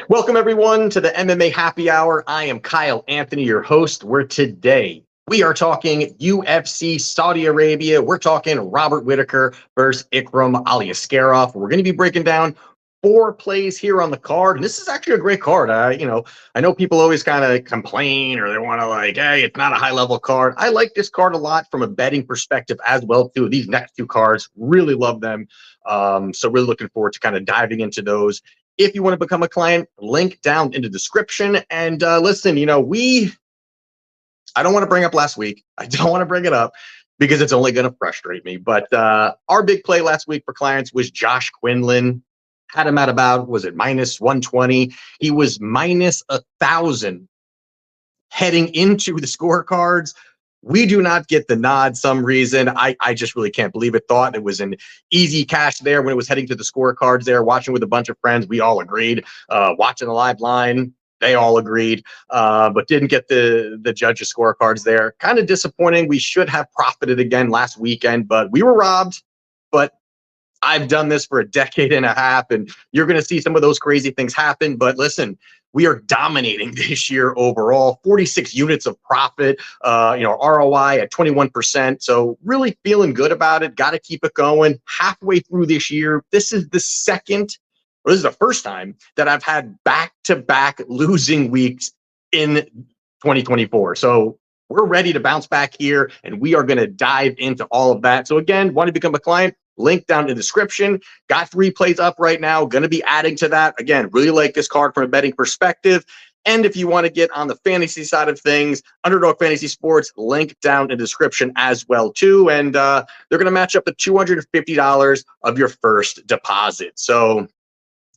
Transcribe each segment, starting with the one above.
Welcome, everyone, to the MMA Happy Hour. I am Kyle Anthony, your host, where today we are talking UFC Saudi Arabia. We're talking Robert Whittaker versus Ikram Aliskerov. We're going to be breaking down 4 plays here on the card, and this is actually a great card. I know people always kind of complain or they want to hey, it's not a high-level card. I like this card a lot from a betting perspective as well, too. These next 2 cards, really love them. So really looking forward to kind of diving into those. If you want to become a client, link down in the description. And listen, I don't want to bring up last week. I don't want to bring it up because it's only going to frustrate me. But our big play last week for clients was Josh Quinlan. Had him at about, was it minus 120? He was minus 1,000 heading into the scorecards. We do not get the nod some reason. I just really can't believe it. Thought it was an easy cash there when it was heading to the scorecards there, watching with a bunch of friends. We all agreed. Watching the live line, they all agreed, but didn't get the judges' scorecards there. Kind of disappointing. We should have profited again last weekend, but we were robbed. But I've done this for a decade and a half, and you're going to see some of those crazy things happen. But listen, we are dominating this year overall. 46 units of profit, ROI at 21%. So really feeling good about it. Got to keep it going. Halfway through this year, this is the first time that I've had back-to-back losing weeks in 2024. So we're ready to bounce back here, and we are going to dive into all of that. So again, want to become a client? Link down in the description. Got 3 plays up right now. Going to be adding to that. Again, really like this card from a betting perspective. And if you want to get on the fantasy side of things, Underdog Fantasy Sports, link down in the description as well, too. And they're going to match up to $250 of your first deposit. So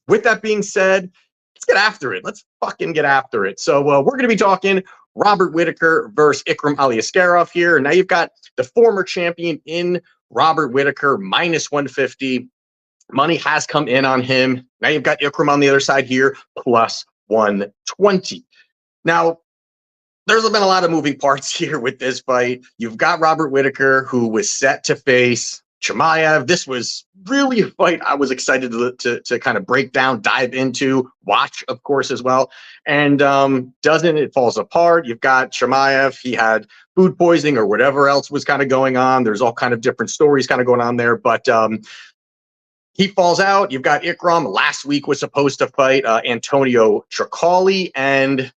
with that being said, let's get after it. Let's fucking get after it. So we're going to be talking Robert Whittaker versus Ikram Aliskerov here. Now you've got the former champion in Robert Whittaker, minus 150. Money has come in on him. Now you've got Ikram on the other side here, plus 120. Now, there's been a lot of moving parts here with this fight. You've got Robert Whittaker, who was set to face Chimaev. This was really a fight I was excited to kind of break down, dive into, watch, of course, as well. And it falls apart. You've got Chimaev. He had food poisoning or whatever else was kind of going on. There's all kind of different stories kind of going on there. But he falls out. You've got Ikram. Last week was supposed to fight Antonio Tricoli, and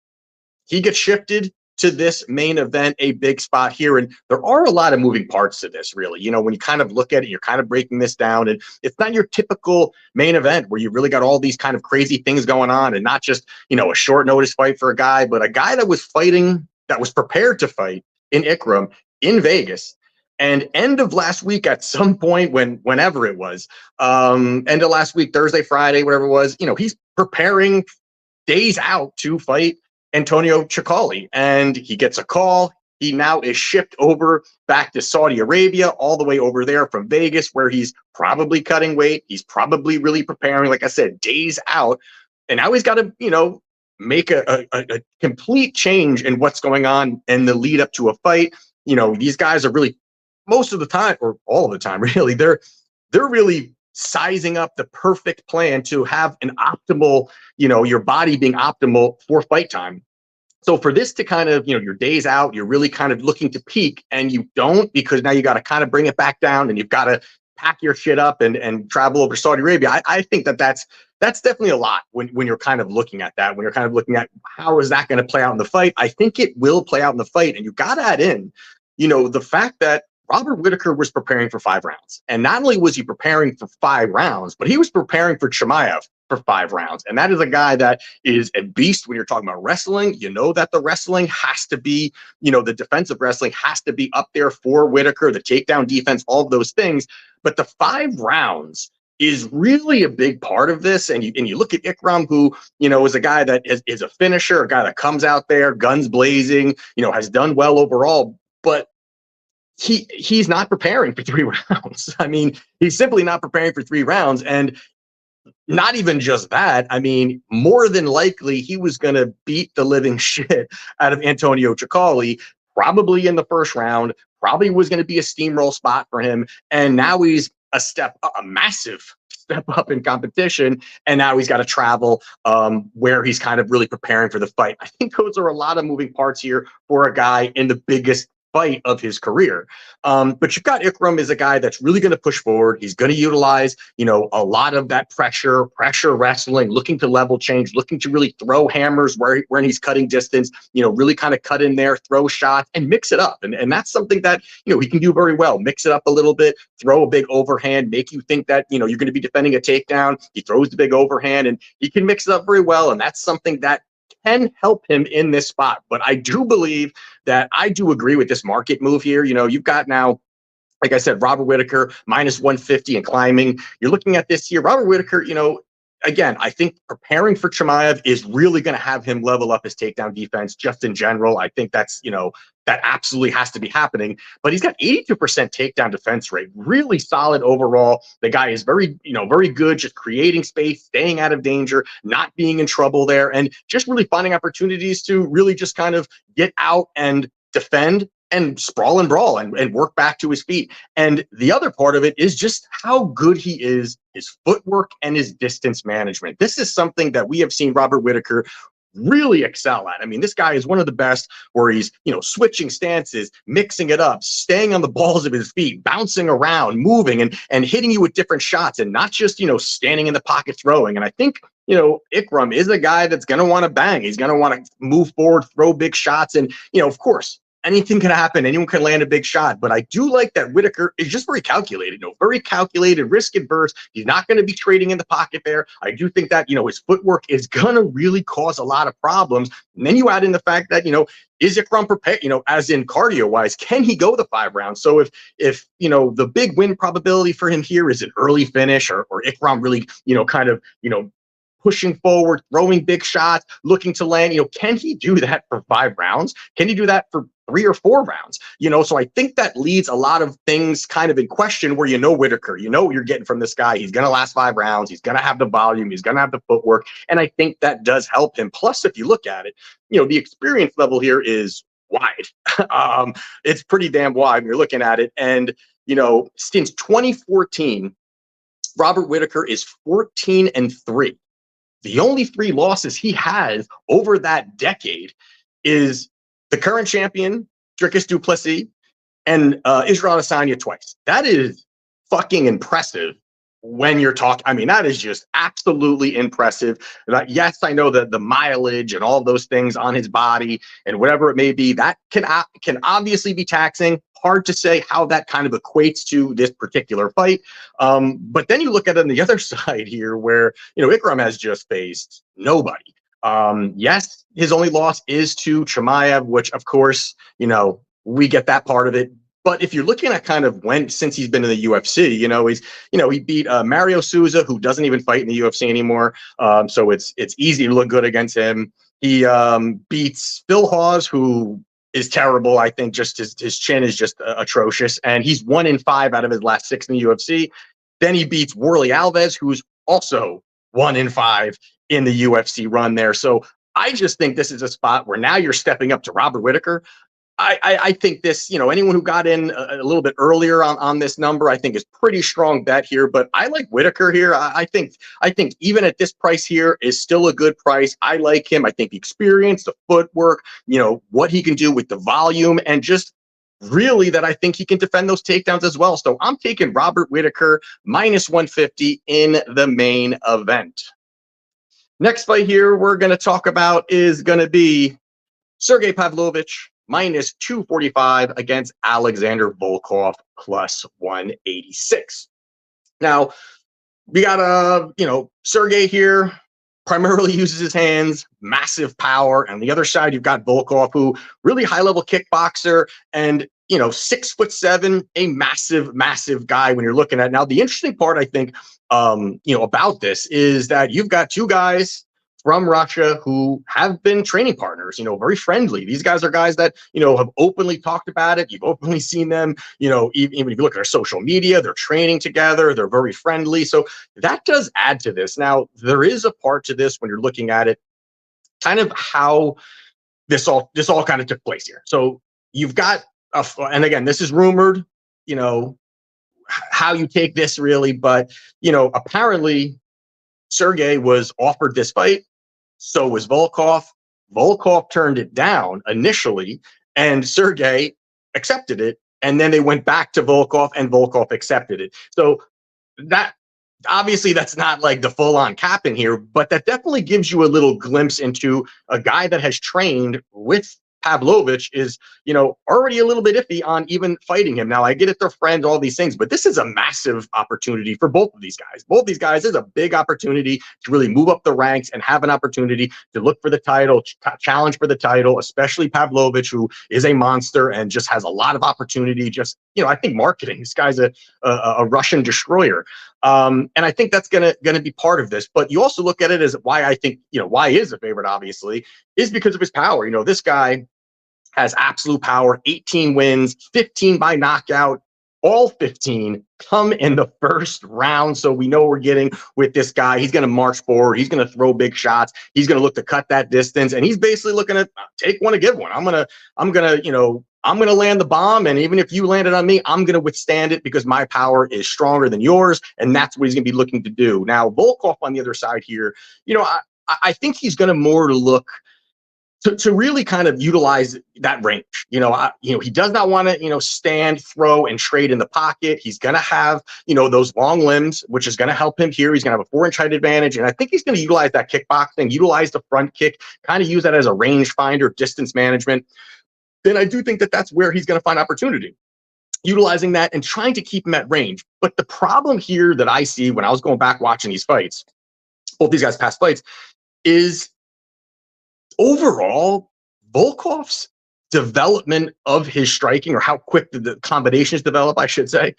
he gets shifted to this main event, a big spot here. And there are a lot of moving parts to this, really. When you kind of look at it, you're kind of breaking this down, and it's not your typical main event where you really got all these kind of crazy things going on, and not just, a short notice fight for a guy, but a guy that was fighting, that was prepared to fight in Ikram in Vegas. And end of last week, at some point, whenever it was, end of last week, Thursday, Friday, whatever it was, he's preparing days out to fight Antonio Tricoli, and he gets a call. He now is shipped over back to Saudi Arabia, all the way over there from Vegas, where he's probably cutting weight. He's probably really preparing, like I said, days out. And now he's got to, make a complete change in what's going on in the lead up to a fight. These guys are really, most of the time, or all of the time, really, they're really sizing up the perfect plan to have an optimal, your body being optimal for fight time. So for this to kind of, your days out, you're really kind of looking to peak, and you don't, because now you got to kind of bring it back down, and you've got to pack your shit up and travel over to Saudi Arabia. I think that's definitely a lot when you're kind of looking at that, when you're kind of looking at how is that going to play out in the fight. I think it will play out in the fight, and you got to add in, the fact that Robert Whittaker was preparing for 5 rounds. And not only was he preparing for 5 rounds, but he was preparing for Chimaev for 5 rounds. And that is a guy that is a beast when you're talking about wrestling. That the wrestling has to be, the defensive wrestling has to be up there for Whittaker, the takedown defense, all of those things. But the 5 rounds is really a big part of this. And you look at Ikram, who, is a guy that is a finisher, a guy that comes out there, guns blazing, has done well overall. But he's not preparing for 3 rounds. I mean, he's simply not preparing for 3 rounds. And not even just that. I mean, more than likely, he was going to beat the living shit out of Antonio Tricoli, probably in the first round, probably was going to be a steamroll spot for him. And now he's a massive step up in competition, and now he's got to travel where he's kind of really preparing for the fight. I think those are a lot of moving parts here for a guy in the biggest fight of his career. But you've got Ikram is a guy that's really going to push forward. He's going to utilize, a lot of that pressure wrestling, looking to level change, looking to really throw hammers when he's cutting distance, really kind of cut in there, throw shots and mix it up. And that's something that, he can do very well. Mix it up a little bit, throw a big overhand, make you think that, you're going to be defending a takedown. He throws the big overhand and he can mix it up very well. And that's something that can help him in this spot. But I do believe that I do agree with this market move here. You've got now, like I said, Robert Whittaker minus 150 and climbing. You're looking at this here. Robert Whittaker, again, I think preparing for Chimaev is really going to have him level up his takedown defense just in general. I think that's, that absolutely has to be happening. But he's got 82% takedown defense rate, really solid overall. The guy is very, very good, just creating space, staying out of danger, not being in trouble there, and just really finding opportunities to really just kind of get out and defend and sprawl and brawl and work back to his feet. And the other part of it is just how good he is, his footwork and his distance management. This is something that we have seen Robert Whittaker really excel at. I mean, this guy is one of the best where he's, switching stances, mixing it up, staying on the balls of his feet, bouncing around, moving and hitting you with different shots and not just, standing in the pocket throwing. And I think, Ikram is a guy that's going to want to bang. He's going to want to move forward, throw big shots. And, of course, anything can happen. Anyone can land a big shot. But I do like that Whittaker is just very calculated, very calculated, risk adverse. He's not going to be trading in the pocket there. I do think that, his footwork is going to really cause a lot of problems. And then you add in the fact that, is Ikram prepared, as in cardio wise, can he go the 5 rounds? So if the big win probability for him here is an early finish or Ikram really, kind of, pushing forward, throwing big shots, looking to land, can he do that for 5 rounds? Can he do that for 3 or 4 rounds? So I think that leads a lot of things kind of in question where, Whittaker, what you're getting from this guy. He's going to last 5 rounds. He's going to have the volume. He's going to have the footwork. And I think that does help him. Plus, if you look at it, the experience level here is wide. It's pretty damn wide when you're looking at it. And, since 2014, Robert Whittaker is 14-3. The only 3 losses he has over that decade is the current champion, Dricus du Plessis, and Israel Adesanya twice. That is fucking impressive when you're talking. I mean, that is just absolutely impressive. Yes, I know that the mileage and all those things on his body and whatever it may be, that can obviously be taxing. Hard to say how that kind of equates to this particular fight. But then you look at it on the other side here where, Ikram has just faced nobody. Yes, his only loss is to Chimaev, which of course, we get that part of it. But if you're looking at kind of since he's been in the UFC, he beat Mario Souza, who doesn't even fight in the UFC anymore. So it's easy to look good against him. He beats Phil Hawes, who is terrible. I think just his chin is just atrocious. And he's 1-5 out of his last 6 in the UFC. Then he beats Warley Alves, who's also 1-5 in the UFC run there. So I just think this is a spot where now you're stepping up to Robert Whittaker. I think this, anyone who got in a little bit earlier on this number, I think is pretty strong bet here. But I like Whittaker here. I think even at this price here is still a good price. I like him. I think the experience, the footwork, what he can do with the volume, and just really that I think he can defend those takedowns as well. So I'm taking Robert Whittaker minus 150 in the main event. Next fight here we're going to talk about is going to be Sergei Pavlovich minus 245 against Alexander Volkov plus 186. Now, we got Sergei here primarily uses his hands, massive power. And the other side, you've got Volkov, who really high-level kickboxer and, 6'7", a massive guy when you're looking at it. Now, the interesting part, I think, about this is that you've got 2 guys from Russia who have been training partners, very friendly. These guys are guys that, have openly talked about it. You've openly seen them, even if you look at their social media, they're training together. They're very friendly. So that does add to this. Now, there is a part to this when you're looking at it, kind of how this all kind of took place here. So you've got, and again, this is rumored, how you take this really, but, apparently Sergei was offered this fight. So was Volkov. Volkov turned it down initially, and Sergei accepted it. And then they went back to Volkov, and Volkov accepted it. So that obviously that's not like the full-on cap in here, but that definitely gives you a little glimpse into a guy that has trained with Pavlovich is, already a little bit iffy on even fighting him. Now, I get it, they're friends, all these things, but this is a massive opportunity for both of these guys. Both these guys is a big opportunity to really move up the ranks and have an opportunity to look for the title, challenge for the title, especially Pavlovich, who is a monster and just has a lot of opportunity. Just, I think marketing, this guy's a Russian destroyer. And I think that's gonna be part of this. But you also look at it as why I think, why he is a favorite, obviously, is because of his power. This guy has absolute power, 18 wins, 15 by knockout, all 15 come in the first round. So we know we're getting with this guy. He's going to march forward. He's going to throw big shots. He's going to look to cut that distance. And he's basically looking to take one to give one. I'm going to land the bomb. And even if you land it on me, I'm going to withstand it because my power is stronger than yours. And that's what he's going to be looking to do. Now, Volkov on the other side here, I think he's going to more look to really kind of utilize that range. He does not want to, stand, throw, and trade in the pocket. He's going to have, those long limbs, which is going to help him here. He's going to have a 4-inch height advantage. And I think he's going to utilize that kickboxing, utilize the front kick, kind of use that as a range finder, distance management. Then I do think that that's where he's going to find opportunity, utilizing that and trying to keep him at range. But the problem here that I see when I was going back watching these fights, both these guys' past fights, is overall, Volkov's development of his striking, or how quick the combinations develop, I should say,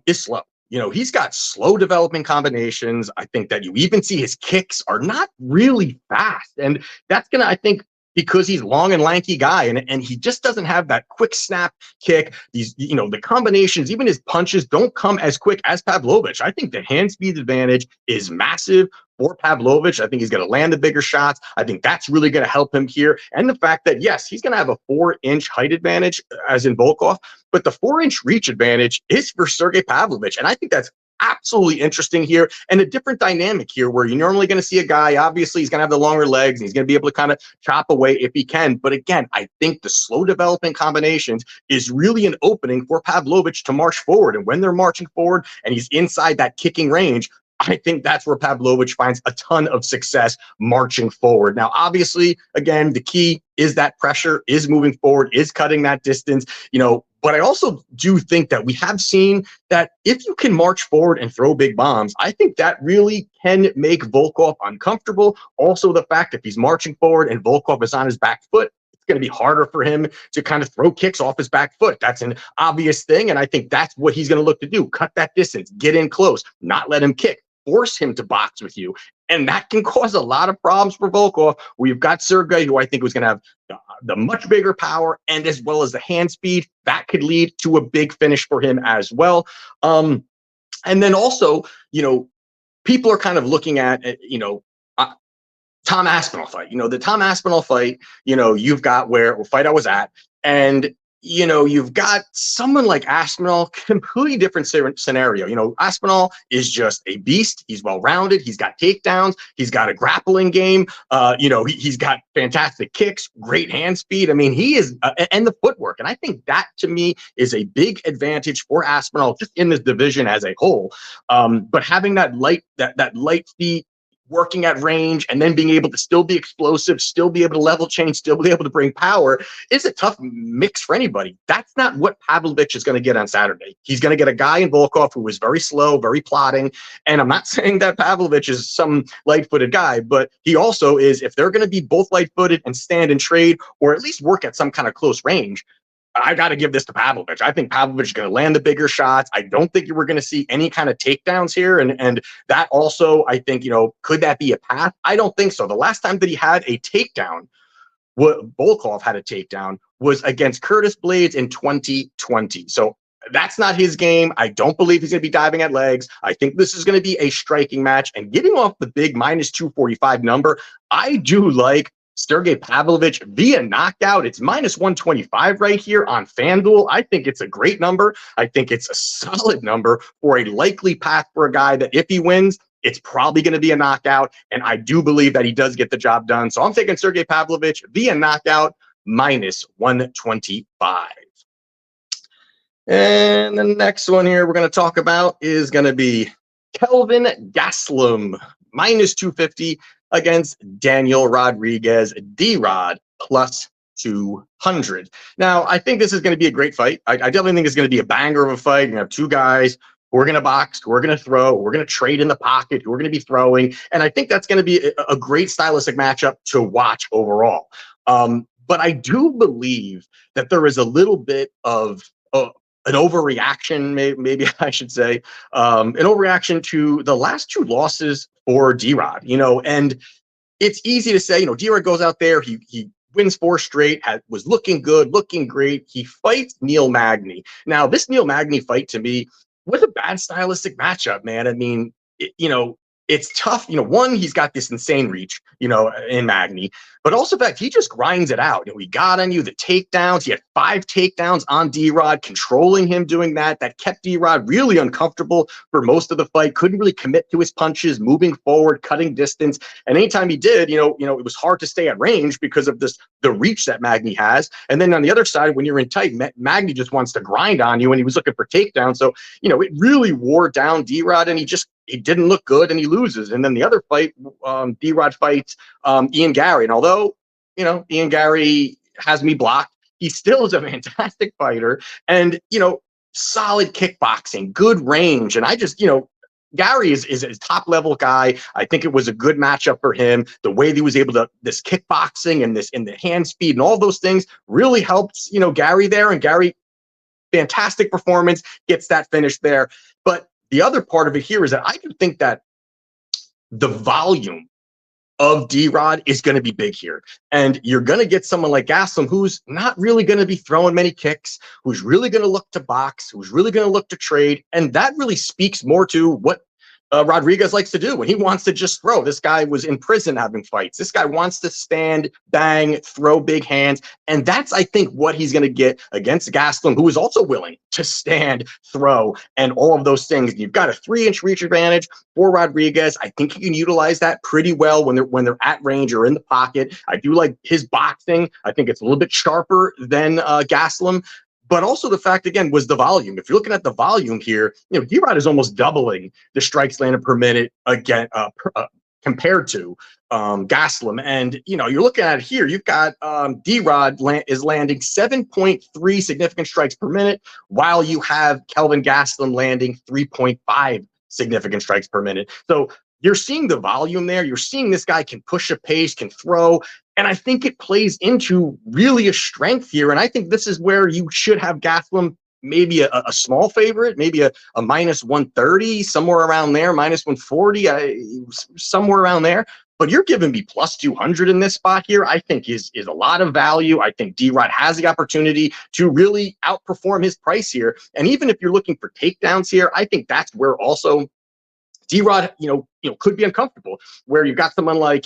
is slow. He's got slow developing combinations. I think that you even see his kicks are not really fast. And that's going to, I think, because he's long and lanky guy, and he just doesn't have that quick snap kick. These, the combinations, even his punches don't come as quick as Pavlovich. I think the hand speed advantage is massive for Pavlovich. I think he's going to land the bigger shots. I think that's really going to help him here. And the fact that, yes, he's going to have a 4-inch height advantage, as in Volkov, but the 4-inch reach advantage is for Sergei Pavlovich. And I think that's absolutely interesting here, and a different dynamic here where you're normally going to see a guy, obviously he's going to have the longer legs and he's going to be able to kind of chop away if he can. But again, I think the slow developing combinations is really an opening for Pavlovich to march forward. And when they're marching forward and he's inside that kicking range, I think that's where Pavlovich finds a ton of success marching forward. Now, obviously, again, the key is that pressure, is moving forward, is cutting that distance, but I also do think that we have seen that if you can march forward and throw big bombs, I think that really can make Volkov uncomfortable. Also, the fact that he's marching forward and Volkov is on his back foot, it's going to be harder for him to kind of throw kicks off his back foot. That's an obvious thing, and I think that's what he's going to look to do. Cut that distance, get in close, not let him kick, force him to box with you. And that can cause a lot of problems for Volkov. We've got Sergei, who I think was going to have the much bigger power, and as well as the hand speed. That could lead to a big finish for him as well. And then also, people are kind of looking at, Tom Aspinall fight. The Tom Aspinall fight, you've got where fight I was at, and you've got someone like Aspinall, completely different scenario. Aspinall is just a beast. He's well-rounded. He's got takedowns. He's got a grappling game. He's got fantastic kicks, great hand speed. I mean, he is, and the footwork. And I think that, to me, is a big advantage for Aspinall just in this division as a whole. But having that light feet, working at range, and then being able to still be explosive, still be able to level change, still be able to bring power is a tough mix for anybody. That's not what Pavlovich is going to get on Saturday. He's going to get a guy in Volkov who is very slow, very plodding. And I'm not saying that Pavlovich is some light-footed guy, but he also is, if they're going to be both light-footed and stand and trade, or at least work at some kind of close range, I got to give this to Pavlovich. I think Pavlovich is going to land the bigger shots. I don't think we're going to see any kind of takedowns here. And that also, I think, could that be a path? I don't think so. The last time that he had a takedown, Volkov had a takedown, was against Curtis Blades in 2020. So that's not his game. I don't believe he's going to be diving at legs. I think this is going to be a striking match. And getting off the big -245 number, I do like Sergei Pavlovich via knockout. It's -125 right here on FanDuel. I think it's a great number. I think it's a solid number for a likely path for a guy that if he wins, it's probably going to be a knockout. And I do believe that he does get the job done. So I'm taking Sergei Pavlovich via knockout -125. And the next one here we're going to talk about is going to be Kelvin Gastelum -250 against Daniel Rodriguez, D-Rod +200. Now, I think this is going to be a great fight. I definitely think it's going to be a banger of a fight. You're going to have two guys who are going to box, who are going to throw, who are going to trade in the pocket, who are going to be throwing. And I think that's going to be a great stylistic matchup to watch overall. But I do believe that there is a little bit of an overreaction, maybe I should say, an overreaction to the last two losses for D-Rod, and it's easy to say, D-Rod goes out there, he wins 4 straight, was looking good, looking great. He fights Neil Magny. Now, this Neil Magny fight to me was a bad stylistic matchup, man. I mean, it's tough. One, he's got this insane reach, in Magny, but also the fact he just grinds it out. He got on you, the takedowns. He had 5 takedowns on D-Rod, controlling him doing that. That kept D-Rod really uncomfortable for most of the fight. Couldn't really commit to his punches, moving forward, cutting distance. And anytime he did, it was hard to stay at range because of the reach that Magny has. And then on the other side, when you're in tight, Magny just wants to grind on you, and he was looking for takedowns. So, it really wore down D-Rod, and he didn't look good, and he loses. And then the other fight, D-Rod fights Ian Gary. And although, Ian Gary has me blocked, he still is a fantastic fighter and, solid kickboxing, good range. And I just, Gary is a top level guy. I think it was a good matchup for him. The way that he was able to, this kickboxing and the hand speed and all those things really helped, Gary there. And Gary, fantastic performance, gets that finish there. But the other part of it here is that I do think that the volume of D-Rod is going to be big here. And you're going to get someone like Gastelum, who's not really going to be throwing many kicks, who's really going to look to box, who's really going to look to trade. And that really speaks more to what Rodriguez likes to do when he wants to just throw. This guy was in prison having fights. This guy wants to stand, bang, throw big hands. And that's, I think, what he's going to get against Gastelum, who is also willing to stand, throw, and all of those things. You've got a 3-inch reach advantage for Rodriguez. I think he can utilize that pretty well when they're at range or in the pocket. I do like his boxing. I think it's a little bit sharper than Gastelum. But also the fact, again, was the volume. If you're looking at the volume here, D-Rod is almost doubling the strikes landed per minute again compared to Gastelum. And, you're looking at it here. You've got D-Rod is landing 7.3 significant strikes per minute, while you have Kelvin Gastelum landing 3.5 significant strikes per minute. So you're seeing the volume there. You're seeing this guy can push a pace, can throw. And I think it plays into really a strength here. And I think this is where you should have Gastelum maybe a small favorite, maybe a -130, somewhere around there, -140, somewhere around there. But you're giving me +200 in this spot here, I think is a lot of value. I think D-Rod has the opportunity to really outperform his price here. And even if you're looking for takedowns here, I think that's where also D-Rod, could be uncomfortable, where you've got someone like,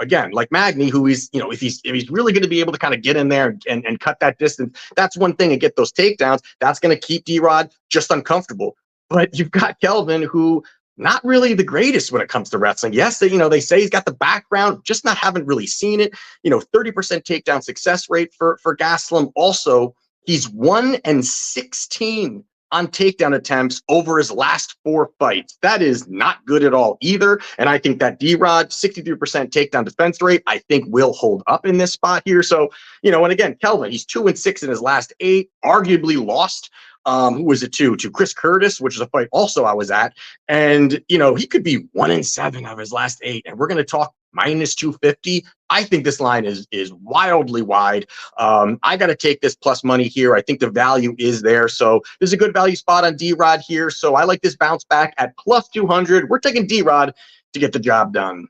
again, like Magny, who is, if he's really going to be able to kind of get in there and cut that distance, that's one thing, and get those takedowns. That's going to keep D-Rod just uncomfortable. But you've got Kelvin, who not really the greatest when it comes to wrestling. Yes, they say he's got the background, just haven't really seen it. 30% takedown success rate for Gastelum. Also, he's 1-16 on takedown attempts over his last 4 fights. That is not good at all either. And I think that D-Rod, 63% takedown defense rate, I think will hold up in this spot here. So, and again, Kelvin, he's 2-6 in his last 8, arguably lost. Who was it to Chris Curtis, which is a fight also I was at. And, he could be 1-7 of his last 8. And we're going to talk -250. I think this line is wildly wide. I got to take this plus money here. I think the value is there. So there's a good value spot on D-Rod here. So I like this bounce back at +200. We're taking D-Rod to get the job done.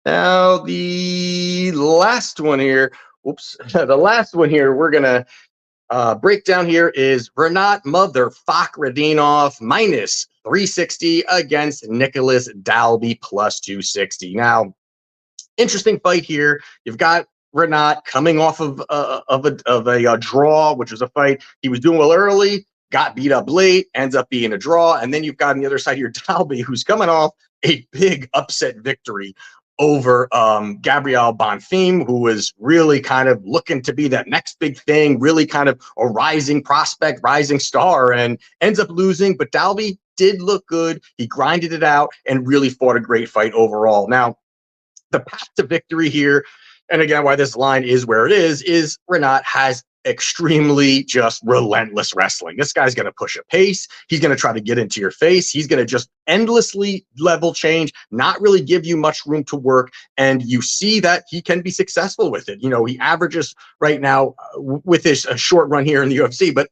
Now, the last one here, we're going to breakdown here is Rinat Fakhretdinov -360 against Nicolas Dalby +260. Now, interesting fight here. You've got Rinat coming off of a draw, which was a fight he was doing well early, got beat up late, ends up being a draw. And then you've got on the other side here, Dalby, who's coming off a big upset victory over Gabriel Bonfim, who was really kind of looking to be that next big thing, really kind of a rising prospect, rising star, and ends up losing. But Dalby did look good. He grinded it out and really fought a great fight overall. Now, the path to victory here, and again, why this line is where it is Rinat has extremely just relentless wrestling. This guy's going to push a pace. He's going to try to get into your face. He's going to just endlessly level change, not really give you much room to work. And you see that he can be successful with it. You know, he averages right now with his short run here in the UFC, but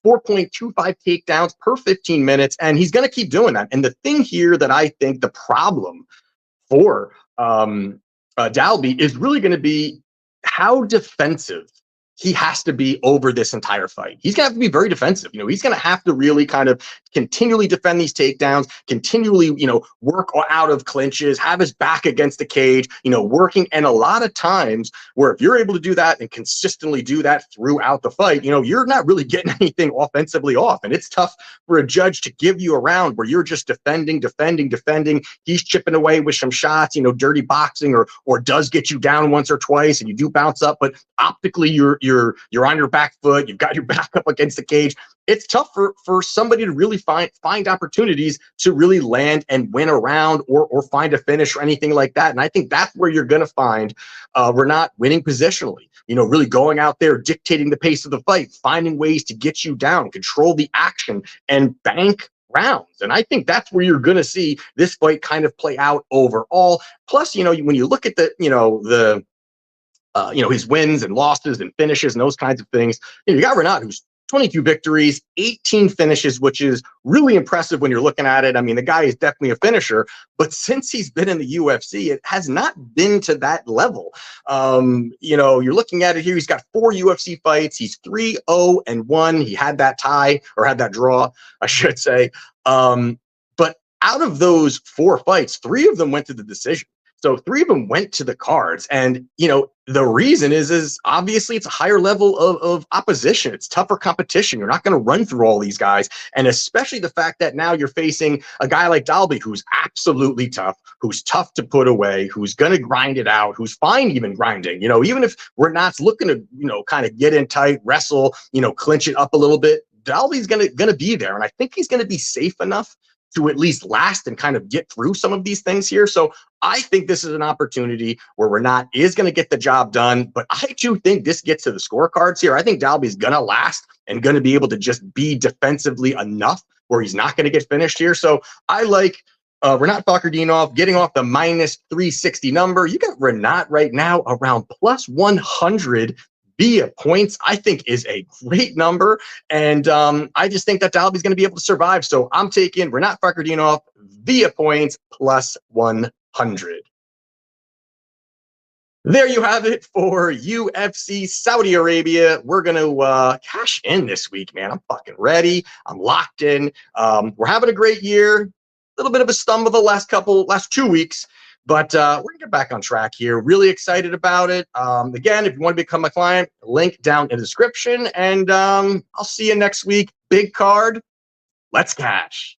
4.25 takedowns per 15 minutes. And he's going to keep doing that. And the thing here that I think the problem for Dalby is really going to be how defensive he has to be over this entire fight. He's going to have to be very defensive. You know, he's going to have to really kind of continually defend these takedowns, continually, you know, work out of clinches, have his back against the cage, you know, working. And a lot of times where if you're able to do that and consistently do that throughout the fight, you know, you're not really getting anything offensively off. And it's tough for a judge to give you a round where you're just defending. He's chipping away with some shots, you know, dirty boxing or does get you down once or twice and you do bounce up, but optically you're on your back foot, you've got your back up against the cage. It's tough for somebody to really find opportunities to really land and win a round or find a finish or anything like that. And I think that's where you're going to find we're not winning positionally, you know, really going out there, dictating the pace of the fight, finding ways to get you down, control the action and bank rounds. And I think that's where you're going to see this fight kind of play out overall. Plus, you know, when you look at his wins and losses and finishes and those kinds of things. You got Rinat, who's 22 victories, 18 finishes, which is really impressive when you're looking at it. I mean, the guy is definitely a finisher, but since he's been in the UFC, it has not been to that level. You know, you're looking at it here. He's got 4 UFC fights. He's 3-0-1. He had that tie or had that draw, I should say. But out of those 4 fights, 3 of them went to the decision. So 3 of them went to the cards. And, you know, the reason is obviously it's a higher level of opposition. It's tougher competition. You're not going to run through all these guys. And especially the fact that now you're facing a guy like Dalby, who's absolutely tough, who's tough to put away, who's going to grind it out, who's fine even grinding. You know, even if we're not looking to, you know, kind of get in tight, wrestle, you know, clinch it up a little bit, Dalby's going to be there. And I think he's going to be safe enough to at least last and kind of get through some of these things here. So I think this is an opportunity where Rinat is going to get the job done, but I do think this gets to the scorecards here. I think Dalby's going to last and going to be able to just be defensively enough where he's not going to get finished here. So I like Rinat Fakhretdinov getting off the -360 number. You got Rinat right now around +100 via points, I think is a great number. And I just think that Dalby's going to be able to survive. So I'm taking Rinat Fakhretdinov via points +100. There you have it for UFC Saudi Arabia. We're going to cash in this week, man. I'm fucking ready. I'm locked in. We're having a great year. A little bit of a stumble the last 2 weeks. But we're going to get back on track here. Really excited about it. Again, if you want to become a client, link down in the description. And I'll see you next week. Big card. Let's cash.